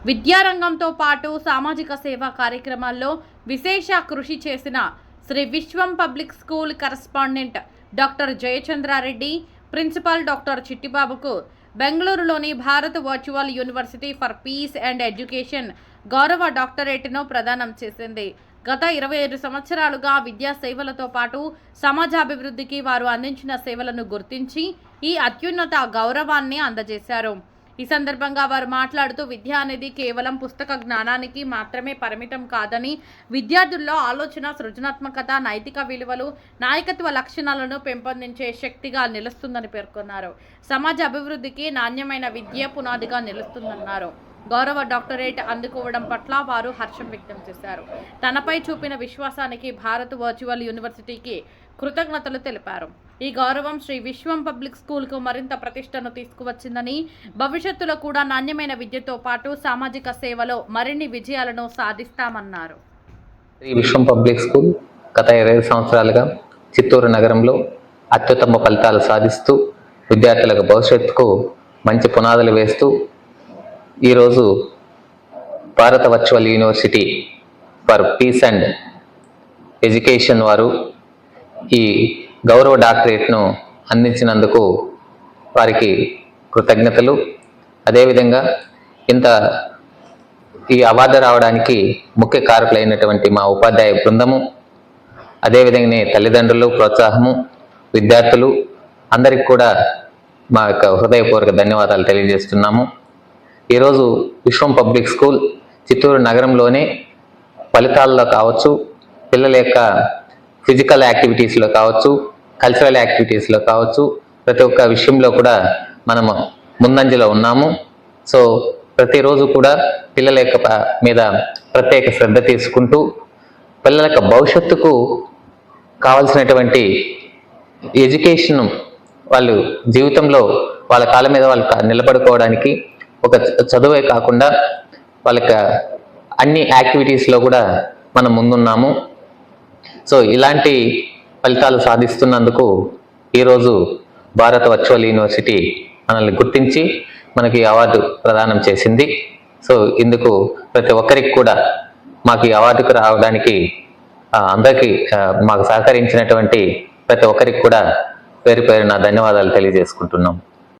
విద్యారంగంతో పాటు సామాజిక సేవా కార్యక్రమాల్లో విశేష కృషి చేసిన Shri Vishwam public school correspondent doctor Jayachandra Reddy, principal doctor చిట్టిబాబుకు బెంగళూరులోని Bharat virtual university for peace and education గౌరవ డాక్టరేట్ను ప్రదానం చేసింది. గత 25 సంవత్సరాలుగా విద్యా సేవలతో పాటు సమాజాభివృద్ధికి వారు అందించిన సేవలను గుర్తించి ఈ అత్యున్నత గౌరవాన్ని అందజేశారు. ఈ సందర్భంగా వారు మాట్లాడుతూ విద్య అనేది కేవలం పుస్తక జ్ఞానానికి మాత్రమే పరిమితం కాదని, విద్యార్థుల్లో ఆలోచన, సృజనాత్మకత, నైతిక విలువలు, నాయకత్వ లక్షణాలను పెంపొందించే శక్తిగా నిలుస్తుందని పేర్కొన్నారు. సమాజ అభివృద్ధికి నాణ్యమైన విద్య పునాదిగా నిలుస్తుందన్నారు. గౌరవ డాక్టరేట్ అందుకోవడం పట్ల వారు హర్షం వ్యక్తం చేశారు. తనపై చూపిన విశ్వాసానికి భారత్ వర్చువల్ యూనివర్సిటీకి కృతజ్ఞతలు తెలిపారు. ఈ గౌరవం శ్రీ విశ్వం పబ్లిక్ స్కూల్కు మరింత ప్రతిష్టను తీసుకువచ్చిందని, భవిష్యత్తులో కూడా నాణ్యమైన విద్యతో పాటు సామాజిక సేవలో మరిన్ని విజయాలను సాధిస్తామన్నారు. శ్రీ విశ్వం పబ్లిక్ స్కూల్ గత 20 సంవత్సరాలుగా చిత్తూరు నగరంలో అత్యుత్తమ ఫలితాలు సాధిస్తూ విద్యార్థులకు భవిష్యత్తుకు మంచి పునాదులు వేస్తూ ఈరోజు భారత virtual university for peace and education వారు ఈ గౌరవ డాక్టరేట్ను అందించినందుకు వారికి కృతజ్ఞతలు. అదేవిధంగా ఈ అవార్డు రావడానికి ముఖ్య కారకులైనటువంటి మా ఉపాధ్యాయ బృందము, అదేవిధంగానే తల్లిదండ్రులు, ప్రోత్సాహము, విద్యార్థులు అందరికి కూడా మా యొక్క హృదయపూర్వక ధన్యవాదాలు తెలియజేస్తున్నాము. ఈరోజు విశ్వం పబ్లిక్ స్కూల్ చిత్తూరు నగరంలోనే ఫలితాల్లో కావచ్చు, పిల్లల యొక్క ఫిజికల్ యాక్టివిటీస్లో కావచ్చు, కల్చరల్ యాక్టివిటీస్లో కావచ్చు, ప్రతి ఒక్క విషయంలో కూడా మనము ముందంజలో ఉన్నాము. సో ప్రతిరోజు కూడా పిల్లల యొక్క మీద ప్రత్యేక శ్రద్ధ తీసుకుంటూ పిల్లల యొక్క భవిష్యత్తుకు కావాల్సినటువంటి ఎడ్యుకేషన్ వాళ్ళు జీవితంలో వాళ్ళ కాళ్ళ మీద వాళ్ళు నిలబడుకోవడానికి ఒక చదువే కాకుండా వాళ్ళకి అన్ని యాక్టివిటీస్లో కూడా మనం ముందున్నాము. సో ఇలాంటి ఫలితాలు సాధిస్తున్నందుకు ఈరోజు భారత వర్చువల్ యూనివర్సిటీ మనల్ని గుర్తించి మనకి అవార్డు ప్రదానం చేసింది. సో ఇందుకు ప్రతి ఒక్కరికి కూడా మాకు ఈ అవార్డుకు రావడానికి అందరికీ మాకు సహకరించినటువంటి ప్రతి ఒక్కరికి కూడా పేరు పేరున ధన్యవాదాలు తెలియజేసుకుంటున్నాం.